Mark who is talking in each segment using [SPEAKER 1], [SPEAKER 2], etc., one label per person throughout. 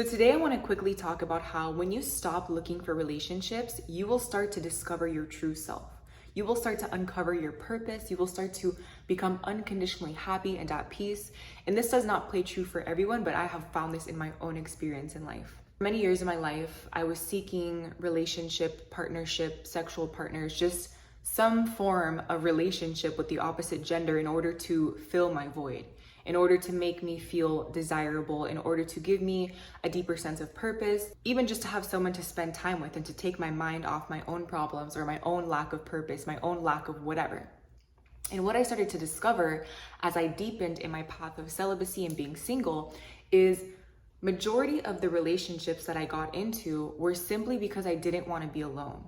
[SPEAKER 1] So today I want to quickly talk about how when you stop looking for relationships, you will start to discover your true self. You will start to uncover your purpose. You will start to become unconditionally happy and at peace. And this does not play true for everyone, but I have found this in my own experience in life. For many years of my life, I was seeking relationship, partnership, sexual partners, just some form of relationship with the opposite gender in order to fill my void, in order to make me feel desirable, in order to give me a deeper sense of purpose, even just to have someone to spend time with and to take my mind off my own problems or my own lack of purpose, my own lack of whatever. And what I started to discover as I deepened in my path of celibacy and being single is majority of the relationships that I got into were simply because I didn't want to be alone.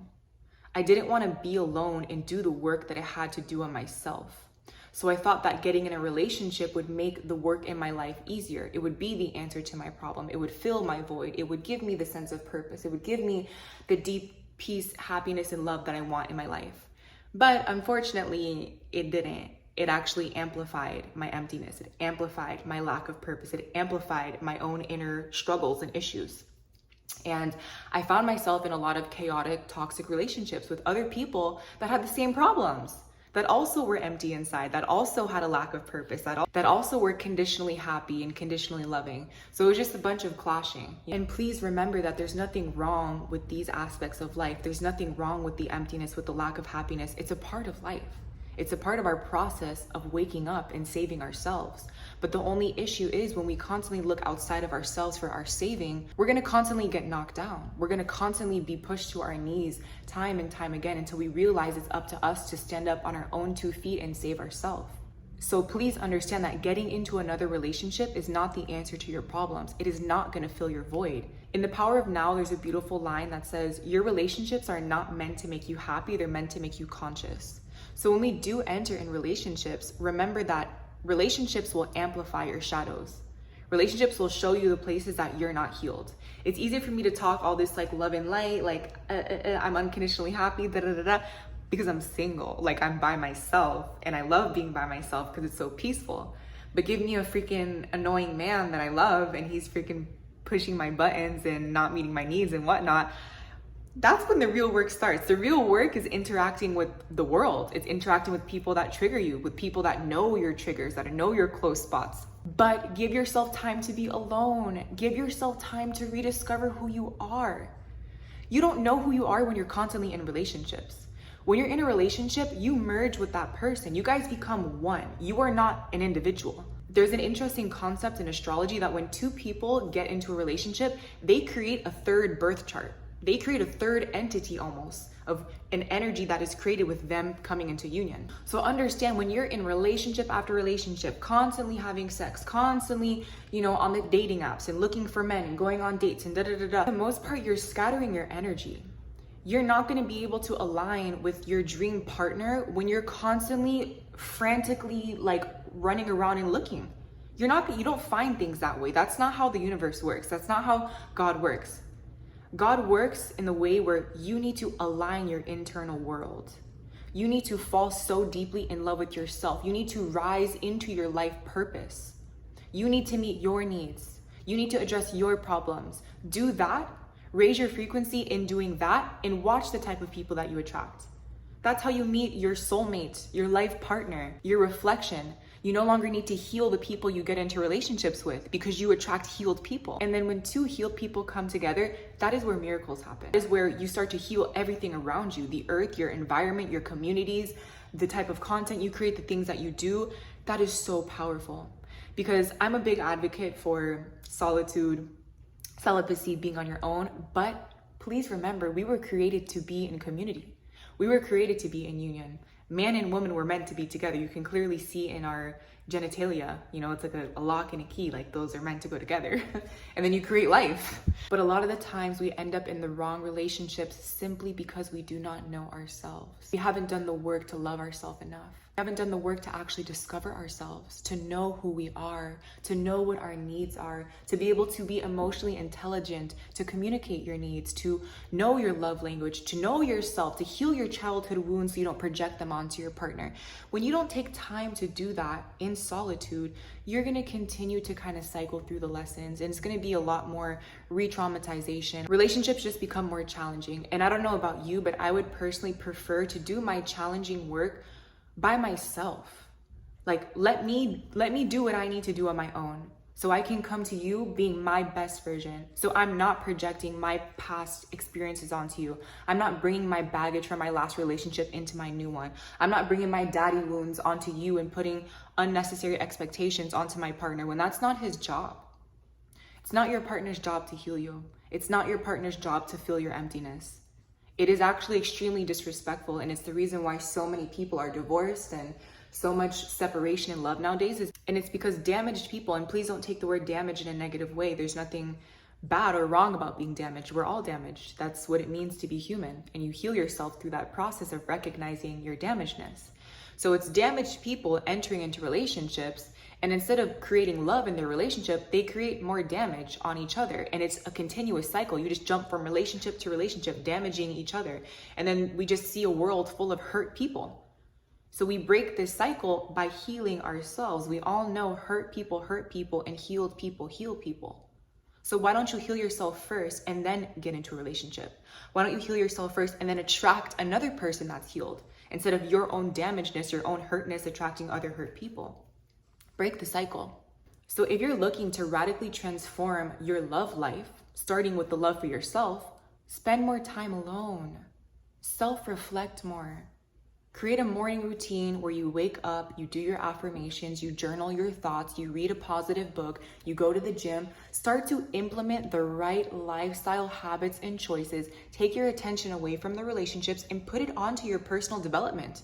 [SPEAKER 1] I didn't want to be alone and do the work that I had to do on myself. So I thought that getting in a relationship would make the work in my life easier. It would be the answer to my problem. It would fill my void. It would give me the sense of purpose. It would give me the deep peace, happiness, and love that I want in my life. But unfortunately, it didn't. It actually amplified my emptiness. It amplified my lack of purpose. It amplified my own inner struggles and issues. And I found myself in a lot of chaotic, toxic relationships with other people that had the same problems, that also were empty inside, that also had a lack of purpose, that also were conditionally happy and conditionally loving. So it was just a bunch of clashing. And please remember that there's nothing wrong with these aspects of life. There's nothing wrong with the emptiness, with the lack of happiness. It's a part of life. It's a part of our process of waking up and saving ourselves. But the only issue is when we constantly look outside of ourselves for our saving, we're gonna constantly get knocked down. We're gonna constantly be pushed to our knees time and time again until we realize it's up to us to stand up on our own 2 feet and save ourselves. So please understand that getting into another relationship is not the answer to your problems. It is not gonna fill your void. In The Power of Now, there's a beautiful line that says, your relationships are not meant to make you happy, they're meant to make you conscious. So when we do enter in relationships, remember that relationships will amplify your shadows. Relationships will show you the places that you're not healed. It's easy for me to talk all this like love and light, like I'm unconditionally happy, because I'm single, like I'm by myself and I love being by myself because it's so peaceful. But give me a freaking annoying man that I love and he's freaking pushing my buttons and not meeting my needs and whatnot. That's when the real work starts. The real work is interacting with the world. It's interacting with people that trigger you, with people that know your triggers, that know your close spots. But give yourself time to be alone. Give yourself time to rediscover who you are. You don't know who you are when you're constantly in relationships. When you're in a relationship, you merge with that person. You guys become one. You are not an individual. There's an interesting concept in astrology that when 2 people get into a relationship, they create a third birth chart. They create a third entity almost of an energy that is created with them coming into union. So understand when you're in relationship after relationship, constantly having sex, constantly, on the dating apps and looking for men and going on dates and for the most part, you're scattering your energy. You're not gonna be able to align with your dream partner when you're constantly frantically like running around and looking. You don't find things that way. That's not how the universe works. That's not how God works. God works in the way where you need to align your internal world. You need to fall so deeply in love with yourself. You need to rise into your life purpose. You need to meet your needs. You need to address your problems. Do that, raise your frequency in doing that, and watch the type of people that you attract. That's how you meet your soulmate, your life partner, your reflection. You no longer need to heal the people you get into relationships with because you attract healed people. And then when 2 healed people come together, that is where miracles happen. That is where you start to heal everything around you, the earth, your environment, your communities, the type of content you create, the things that you do. That is so powerful because I'm a big advocate for solitude, celibacy, being on your own. But please remember, we were created to be in community. We were created to be in union. Man and woman were meant to be together. You can clearly see in our genitalia, it's like a lock and a key, like those are meant to go together. And then you create life. But a lot of the times we end up in the wrong relationships simply because we do not know ourselves. We haven't done the work to love ourselves enough. haven't done the work to actually discover ourselves, to know who we are, to know what our needs are, to be able to be emotionally intelligent, to communicate your needs, to know your love language, to know yourself, to heal your childhood wounds so you don't project them onto your partner. When you don't take time to do that in solitude, you're going to continue to kind of cycle through the lessons, and it's going to be a lot more re-traumatization. Relationships just become more challenging. And I don't know about you, but I would personally prefer to do my challenging work by myself. Like, let me do what I need to do on my own, so I can come to you being my best version. So I'm not projecting my past experiences onto you. I'm not bringing my baggage from my last relationship into my new one. I'm not bringing my daddy wounds onto you and putting unnecessary expectations onto my partner when that's not his job. It's not your partner's job to heal you. It's not your partner's job to fill your emptiness. It is actually extremely disrespectful, and it's the reason why so many people are divorced and so much separation in love nowadays. And it's because damaged people, and please don't take the word damage in a negative way. There's nothing bad or wrong about being damaged. We're all damaged. That's what it means to be human. And you heal yourself through that process of recognizing your damagedness. So it's damaged people entering into relationships, and instead of creating love in their relationship, they create more damage on each other. And it's a continuous cycle. You just jump from relationship to relationship, damaging each other. And then we just see a world full of hurt people. So we break this cycle by healing ourselves. We all know hurt people, and healed people heal people. So why don't you heal yourself first and then get into a relationship? Why don't you heal yourself first and then attract another person that's healed, instead of your own damagedness, your own hurtness attracting other hurt people? Break the cycle. So if you're looking to radically transform your love life, starting with the love for yourself, spend more time alone. Self-reflect more. Create a morning routine where you wake up, you do your affirmations, you journal your thoughts, you read a positive book, you go to the gym. Start to implement the right lifestyle habits and choices. Take your attention away from the relationships and put it onto your personal development.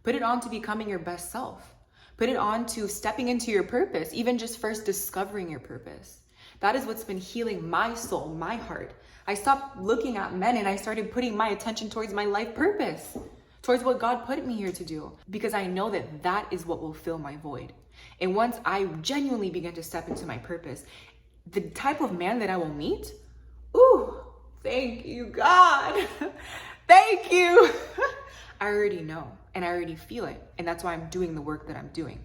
[SPEAKER 1] Put it on to becoming your best self. Put it on to stepping into your purpose, even just first discovering your purpose. That is what's been healing my soul, my heart. I stopped looking at men and I started putting my attention towards my life purpose, towards what God put me here to do, because I know that that is what will fill my void. And once I genuinely begin to step into my purpose, the type of man that I will meet, ooh, thank you, God. Thank you. I already know, and I already feel it. And that's why I'm doing the work that I'm doing.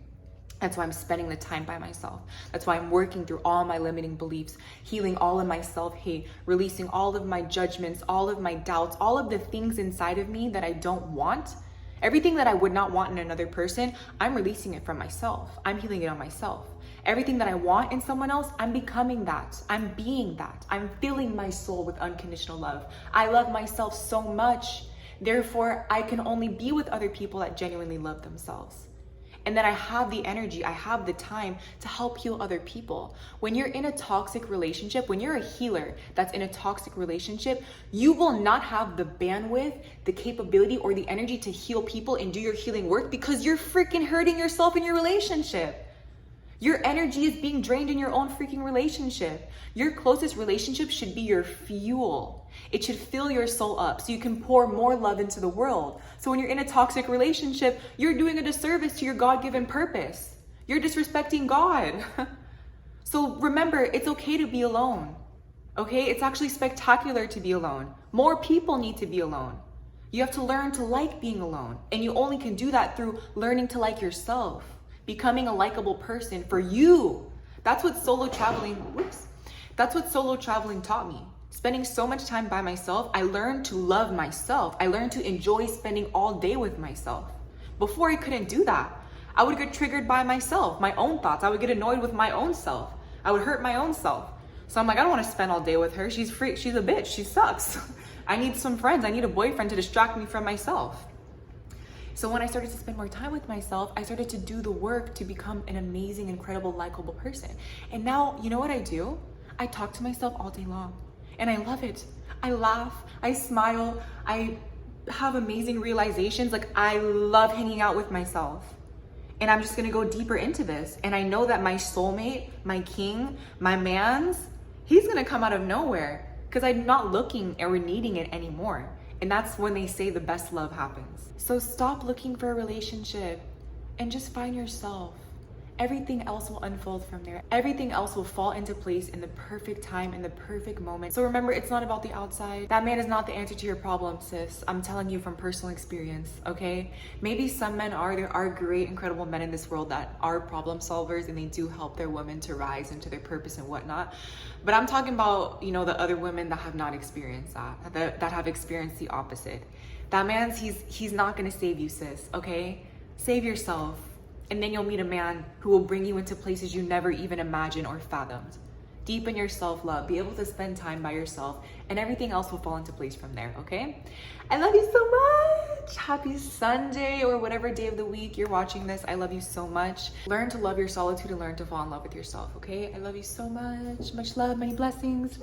[SPEAKER 1] That's why I'm spending the time by myself. That's why I'm working through all my limiting beliefs, healing all of my self-hate, releasing all of my judgments, all of my doubts, all of the things inside of me that I don't want. Everything that I would not want in another person, I'm releasing it from myself. I'm healing it on myself. Everything that I want in someone else, I'm becoming that. I'm being that. I'm filling my soul with unconditional love. I love myself so much. Therefore, I can only be with other people that genuinely love themselves. And then I have the energy, I have the time to help heal other people. When you're in a toxic relationship, when you're a healer that's in a toxic relationship, you will not have the bandwidth, the capability, or the energy to heal people and do your healing work because you're freaking hurting yourself in your relationship. Your energy is being drained in your own freaking relationship. Your closest relationship should be your fuel. It should fill your soul up so you can pour more love into the world. So when you're in a toxic relationship, you're doing a disservice to your God-given purpose. You're disrespecting God. So remember, it's okay to be alone. Okay? It's actually spectacular to be alone. More people need to be alone. You have to learn to like being alone. And you only can do that through learning to like yourself. Becoming a likable person for you. That's what solo traveling taught me. Spending so much time by myself, I learned to love myself. I learned to enjoy spending all day with myself. Before I couldn't do that. I would get triggered by myself, my own thoughts. I would get annoyed with my own self. I would hurt my own self. So I'm like, I don't want to spend all day with her. She's free. She's a bitch. She sucks. I need some friends. I need a boyfriend to distract me from myself. So when I started to spend more time with myself, I started to do the work to become an amazing, incredible, likable person. And now, you know what I do? I talk to myself all day long. And I love it. I laugh, I smile, I have amazing realizations. Like, I love hanging out with myself. And I'm just gonna go deeper into this. And I know that my soulmate, my king, my man's, he's gonna come out of nowhere because I'm not looking or needing it anymore. And that's when they say the best love happens. So stop looking for a relationship. and just find yourself. Everything else will unfold from there. Everything else will fall into place in the perfect time, in the perfect moment. So remember, it's not about the outside. That man is not the answer to your problem, sis. I'm telling you from personal experience, okay? Maybe some men are, there are great, incredible men in this world that are problem solvers and they do help their women to rise into their purpose and whatnot. But I'm talking about, you know, the other women that have not experienced that have experienced the opposite. That man's, he's not gonna save you, sis, okay? Save yourself. And then you'll meet a man who will bring you into places you never even imagined or fathomed. Deepen your self-love, be able to spend time by yourself, and everything else will fall into place from there, okay? I love you so much. Happy Sunday, or whatever day of the week you're watching this. I love you so much. Learn to love your solitude and learn to fall in love with yourself, okay? I love you so much. Much love, many blessings.